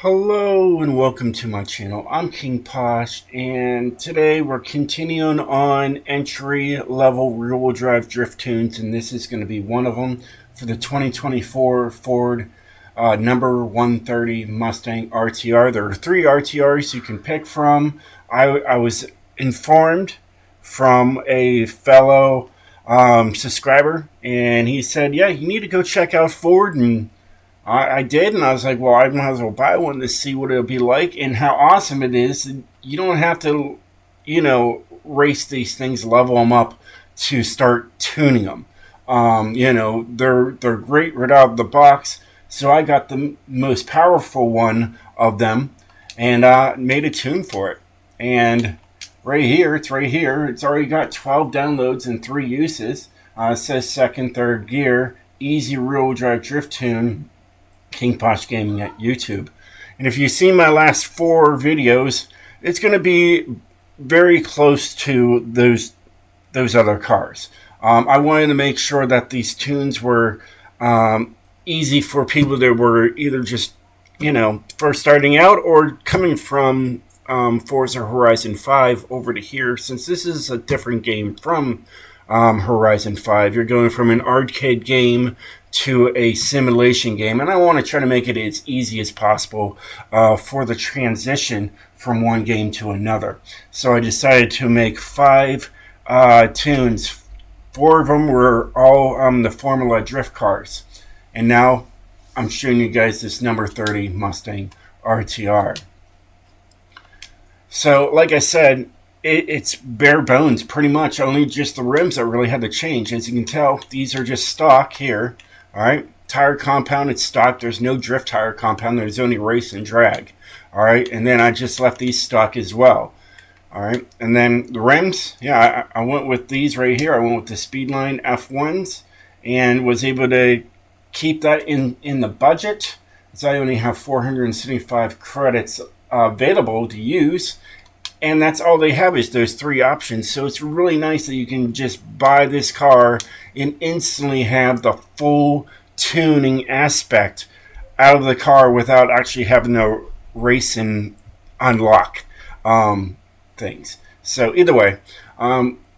Hello and welcome to my channel. I'm King POSH, and today we're continuing on entry level rear-wheel drive drift tunes, and this is going to be one of them for the 2024 Ford number 130 Mustang RTR. There are three RTRs you can pick from. I was informed from a fellow subscriber, and he said, yeah, you need to go check out Ford, and I did, and I was like, well, I might as well buy one to see what it'll be like and how awesome it is. You don't have to, race these things, level them up to start tuning them. They're great right out of the box. So I got the most powerful one of them and made a tune for it. And it's right here. It's already got 12 downloads and 3 uses. It says second, third gear, easy rear-wheel drive drift tune. King POSH Gaming at YouTube. And if you've seen my last 4 videos, it's going to be very close to those other cars. I wanted to make sure that these tunes were easy for people that were either just, first starting out or coming from Forza Horizon 5 over to here. Since this is a different game from Horizon 5, you're going from an arcade game to a simulation game, and I want to try to make it as easy as possible for the transition from one game to another. So I decided to make 5 tunes. 4 of them were all the Formula Drift cars, and now I'm showing you guys this number 30 Mustang RTR. So like I said, it's bare bones, pretty much. Only just the rims that really had to change. As you can tell, these are just stock here. All right, tire compound, it's stock. There's no drift tire compound. There's only race and drag. All right, and then I just left these stock as well. All right, and then the rims, yeah, I went with these right here. I went with the Speedline F1s and was able to keep that in the budget. So I only have 475 credits available to use. And that's all they have is those 3 options. So it's really nice that you can just buy this car and instantly have the full tuning aspect out of the car without actually having to race and unlock things. So either way,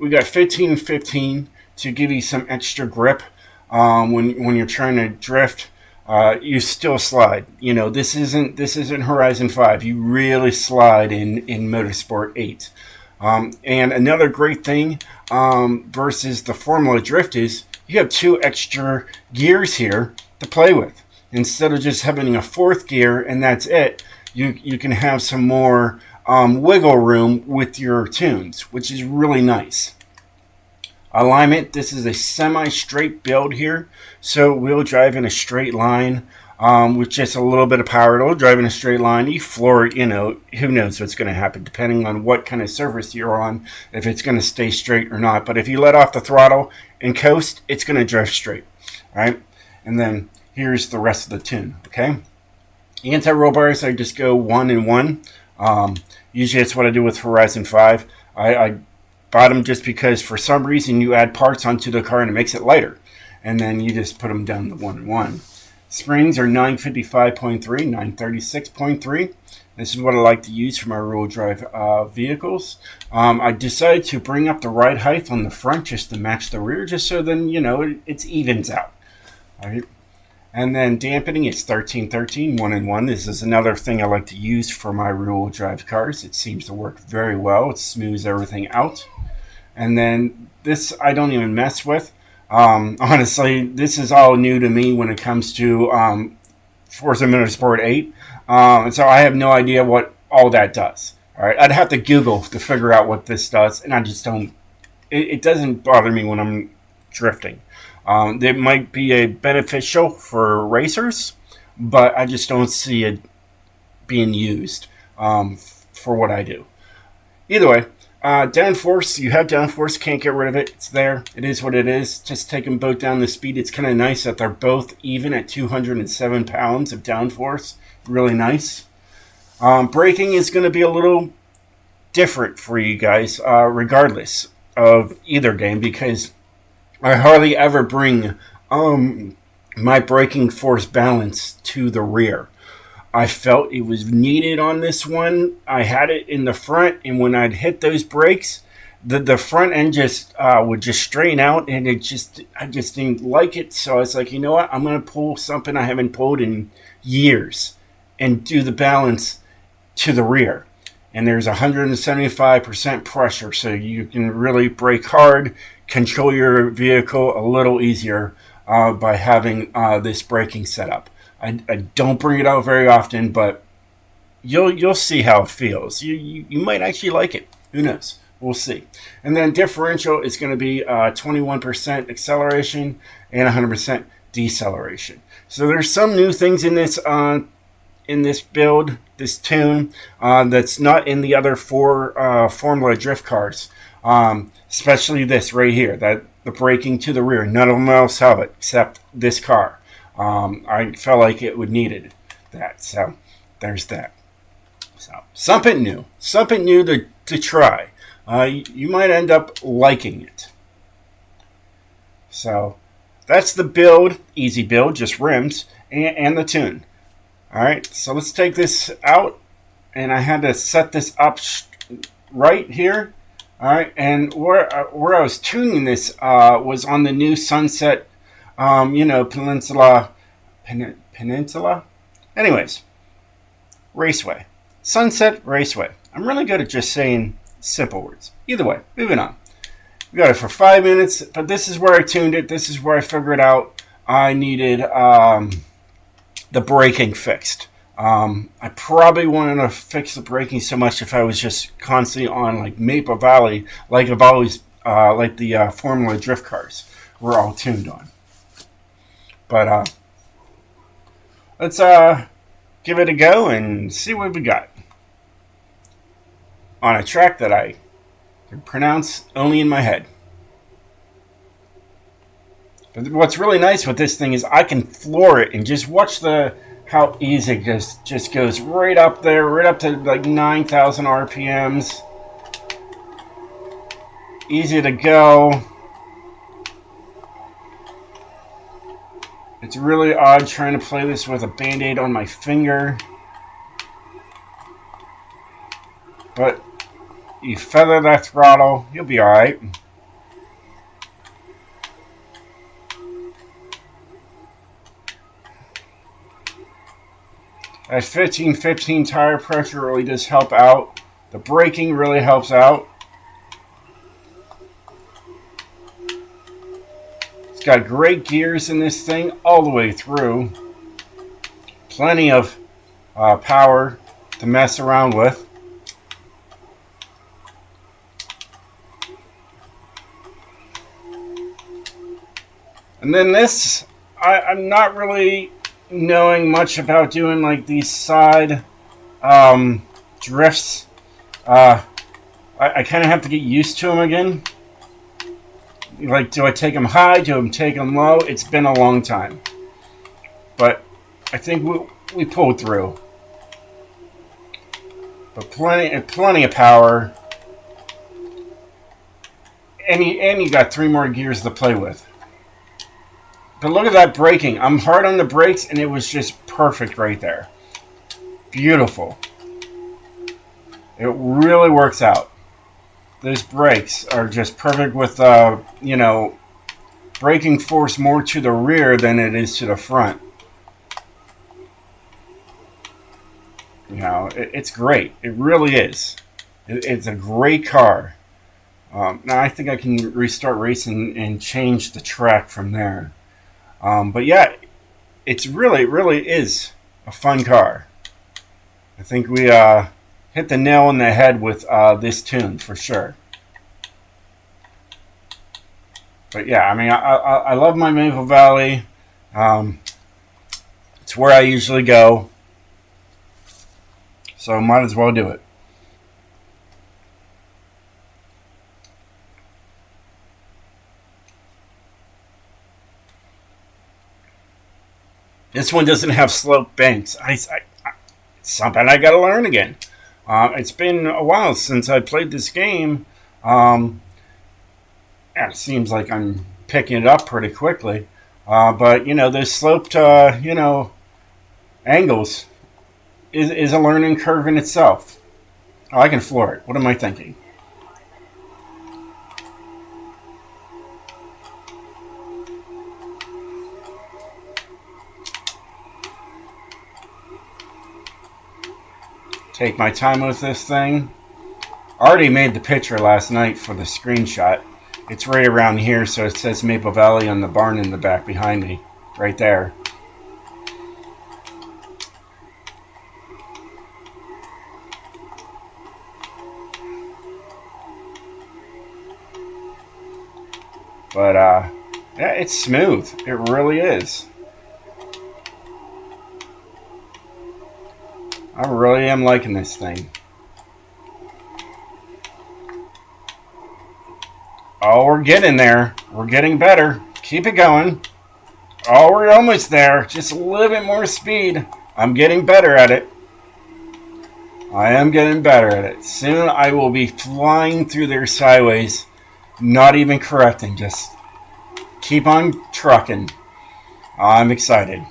we got 15 and 15 to give you some extra grip when you're trying to drift. You still slide. This isn't Horizon 5. You really slide in Motorsport 8. And another great thing versus the Formula Drift is you have 2 extra gears here to play with. Instead of just having a 4th gear and that's it, you can have some more wiggle room with your tunes, which is really nice. Alignment, this is a semi-straight build here, so we'll drive in a straight line with just a little bit of power. It'll drive in a straight line. You floor, who knows what's going to happen depending on what kind of surface you're on, if it's going to stay straight or not. But if you let off the throttle and coast, it's going to drive straight. All right, and then here's the rest of the tune. Okay, anti-roll bars, I just go 1 and 1. Usually that's what I do with Horizon 5. I bought them just because for some reason you add parts onto the car and it makes it lighter, and then you just put them down to 1 and 1. Springs are 955.3, 936.3. This is what I like to use for my rear-wheel drive vehicles. I decided to bring up the ride height on the front just to match the rear, just so then it evens out. All right. And then dampening, it's 1313, 1 and 1. This is another thing I like to use for my rear-wheel drive cars. It seems to work very well. It smooths everything out. And then this I don't even mess with. Honestly, this is all new to me when it comes to Forza Motorsport 8. And so I have no idea what all that does. All right, I'd have to Google to figure out what this does, and I just don't. It doesn't bother me when I'm drifting. It might be a beneficial for racers, but I just don't see it being used for what I do. Either way, downforce, you have downforce, can't get rid of it. It's there. It is what it is. Just take them both down the speed. It's kind of nice that they're both even at 207 pounds of downforce. Really nice. Braking is going to be a little different for you guys, regardless of either game, because I hardly ever bring my braking force balance to the rear. I felt it was needed on this one. I had it in the front, and when I'd hit those brakes, the front end just would just straighten out, and I just didn't like it. So I was like, you know what? I'm gonna pull something I haven't pulled in years, and do the balance to the rear. And there's 175% pressure, so you can really brake hard, control your vehicle a little easier by having this braking setup. I don't bring it out very often, but you'll see how it feels. You might actually like it. Who knows? We'll see. And then differential is going to be 21% acceleration and 100% deceleration. So there's some new things in this build, this tune, that's not in the other four Formula Drift cars. Especially this right here, that the braking to the rear. None of them else have it except this car. I felt like it would needed that, so there's that. So something new to try. You might end up liking it. So that's the build, easy build, just rims and the tune. All right, so let's take this out, and I had to set this up right here. All right, and where I was tuning this was on the new Sunset. Peninsula. Anyways, Raceway. Sunset Raceway. I'm really good at just saying simple words. Either way, moving on. We got it for 5 minutes, but this is where I tuned it. This is where I figured out I needed the braking fixed. I probably wanted to fix the braking so much if I was just constantly on like Maple Valley, like I've always, like the Formula Drift cars were all tuned on. But let's give it a go and see what we got on a track that I can pronounce only in my head. But what's really nice with this thing is I can floor it and just watch how easy it just goes right up there, right up to like 9,000 RPMs. Easy to go. It's really odd trying to play this with a Band-Aid on my finger. But you feather that throttle, you'll be alright. That 15 tire pressure really does help out. The braking really helps out. It's got great gears in this thing all the way through. Plenty of power to mess around with. And then this, I'm not really knowing much about doing like these side drifts. I kind of have to get used to them again. Like, do I take them high? Do I take them low? It's been a long time. But I think we pulled through. But plenty of power. And you got 3 more gears to play with. But look at that braking. I'm hard on the brakes, and it was just perfect right there. Beautiful. It really works out. Those brakes are just perfect with, braking force more to the rear than it is to the front. It's great. It really is. It's a great car. Now I think I can restart racing and change the track from there. But yeah, it's really is a fun car. I think we hit the nail on the head with this tune for sure. But yeah, I mean, I love my Maple Valley. It's where I usually go. So might as well do it. This one doesn't have slope banks. It's something I got to learn again. It's been a while since I played this game. It seems like I'm picking it up pretty quickly. But, those sloped, angles, is a learning curve in itself. Oh, I can floor it. What am I thinking? Take my time with this thing. Already made the picture last night for the screenshot. It's right around here, so it says Maple Valley on the barn in the back behind me. Right there. But, yeah, it's smooth. It really is. I really am liking this thing. Oh, we're getting there. We're getting better. Keep it going. Oh, we're almost there. Just a little bit more speed. I'm getting better at it. I am getting better at it. Soon I will be flying through there sideways. Not even correcting. Just keep on trucking. I'm excited.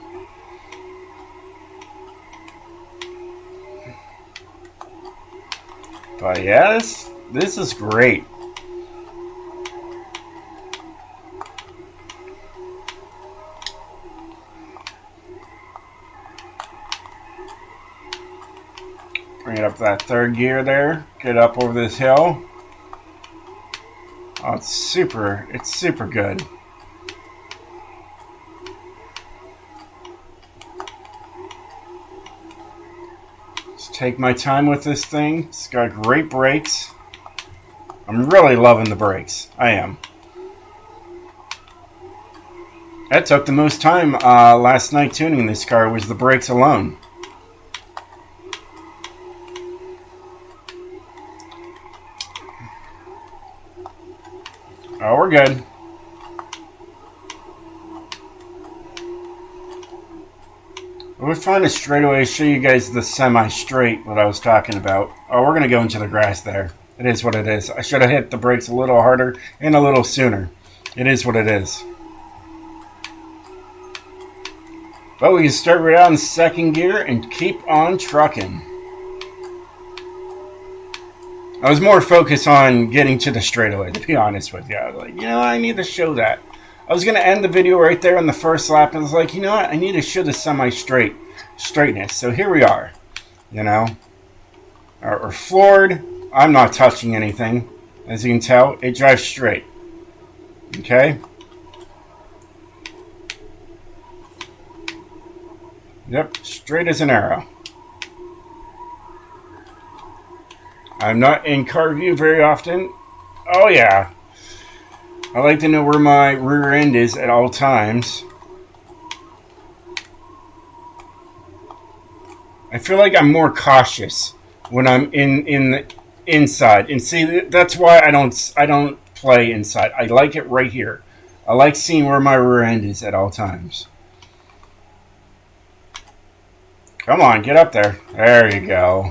But yeah, this is great. Bring it up to that third gear there. Get up over this hill. Oh, it's super good. Just take my time with this thing. It's got great brakes. I'm really loving the brakes. I am. That took the most time last night tuning this car was the brakes alone. Oh, we're good. We'll find a straightaway, show you guys the semi-straight, what I was talking about. Oh, we're going to go into the grass there. It is what it is. I should have hit the brakes a little harder and a little sooner. It is what it is. But we can start right out in second gear and keep on trucking. I was more focused on getting to the straightaway, to be honest with you. I was like, I need to show that. I was going to end the video right there on the first lap, and I was like, you know what? I need to show the straightness. So here we are, We're floored. I'm not touching anything. As you can tell, it drives straight. Okay? Yep, straight as an arrow. I'm not in car view very often. Oh yeah. I like to know where my rear end is at all times. I feel like I'm more cautious when I'm in the inside. And see, that's why I don't play inside. I like it right here. I like seeing where my rear end is at all times. Come on, get up there. There you go.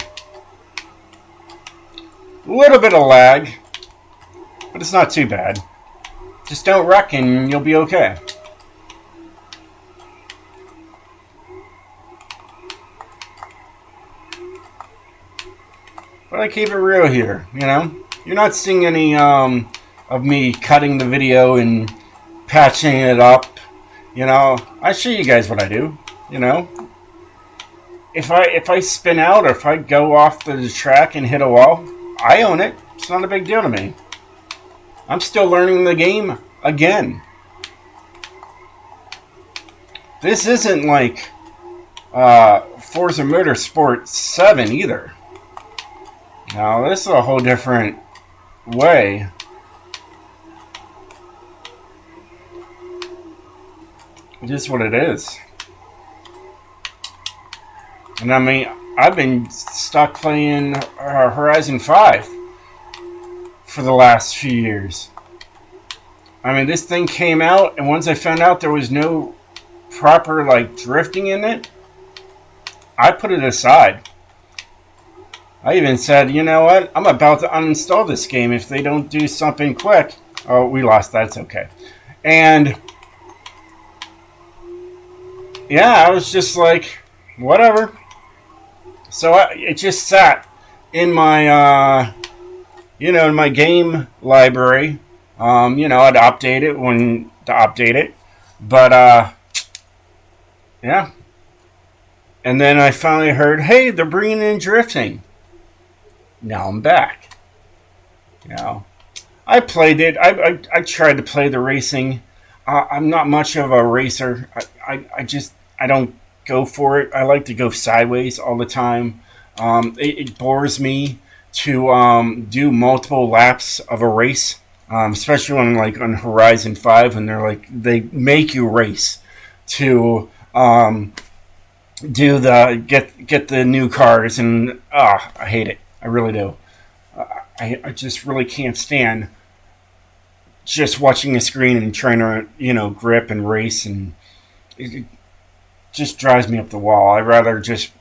A little bit of lag, but it's not too bad. Just don't wreck and you'll be okay. But I keep it real here, You're not seeing any of me cutting the video and patching it up. I show you guys what I do, If I spin out or if I go off the track and hit a wall, I own it. It's not a big deal to me. I'm still learning the game again. This isn't like Forza Motorsport 7 either. Now, this is a whole different way. It is what it is. And I mean, I've been stuck playing Horizon 5 for the last few years. I mean, this thing came out, and once I found out there was no proper, drifting in it, I put it aside. I even said, you know what? I'm about to uninstall this game if they don't do something quick. Oh, we lost that. It's okay. And, yeah, I was just like, whatever. So it just sat in my, in my game library. I'd update it when to update it. But, yeah. And then I finally heard, hey, they're bringing in drifting. Now I'm back. I played it. I tried to play the racing. I'm not much of a racer. I don't go for it. I like to go sideways all the time. It bores me to do multiple laps of a race, especially when like on Horizon 5, and they make you race to do the get the new cars, and I hate it. I really do. I just really can't stand just watching a screen and trying to grip and race, and it just drives me up the wall. I'd rather just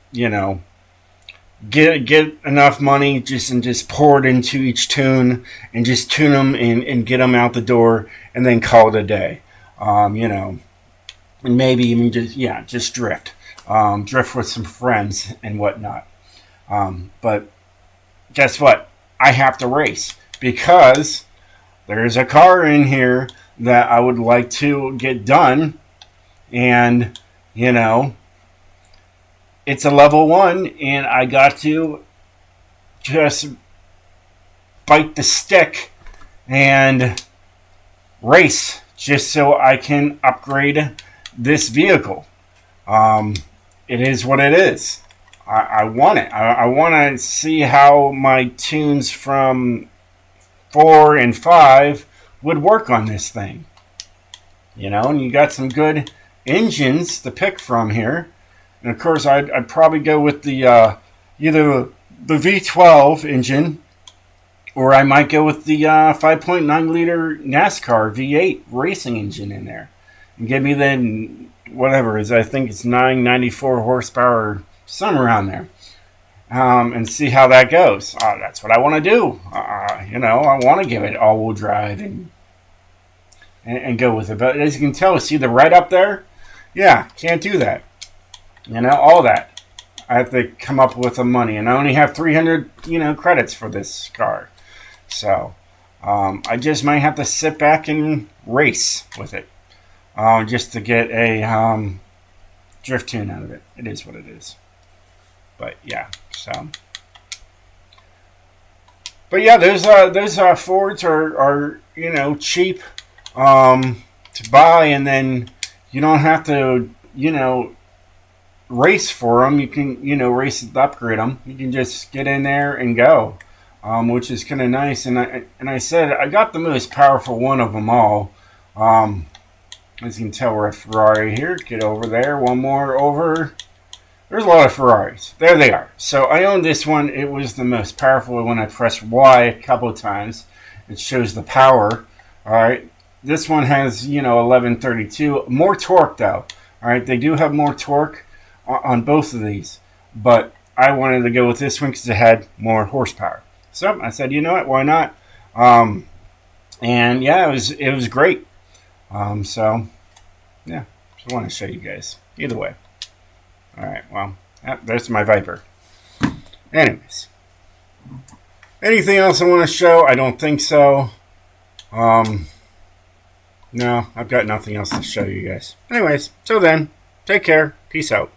get enough money just pour it into each tune and just tune them and get them out the door and then call it a day. And maybe even just drift with some friends and whatnot. But guess what? I have to race because there's a car in here that I would like to get done, and it's a level 1, and I got to just bite the stick and race just so I can upgrade this vehicle. It is what it is. I want it. I want to see how my tunes from 4 and 5 would work on this thing. And you got some good engines to pick from here. And of course, I'd probably go with the either the V12 engine, or I might go with the 5.9 liter NASCAR V8 racing engine in there, and give me then whatever is, I think it's 994 horsepower, somewhere around there, and see how that goes. That's what I want to do. I want to give it all-wheel drive and go with it. But as you can tell, see the red up there? Yeah, can't do that. All that. I have to come up with the money, and I only have 300, credits for this car. So, I just might have to sit back and race with it, just to get a drift tune out of it. It is what it is. But yeah, so. But yeah, those Fords are cheap to buy, and then you don't have to race for them. You can race and upgrade them. You can just get in there and go, which is kind of nice. And I said I got the most powerful one of them all. As you can tell, we're at Ferrari here. Get over there. One more over. There's a lot of Ferraris. There they are. So I own this one. It was the most powerful when I pressed Y a couple of times. It shows the power. All right. This one has 1132. More torque though. All right. They do have more torque on both of these, but I wanted to go with this one because it had more horsepower. So I said, you know what? Why not? And yeah, it was great. So yeah, just want to show you guys. Either way. All right, well, there's my Viper. Anyways. Anything else I want to show? I don't think so. No, I've got nothing else to show you guys. Anyways, till then, take care. Peace out.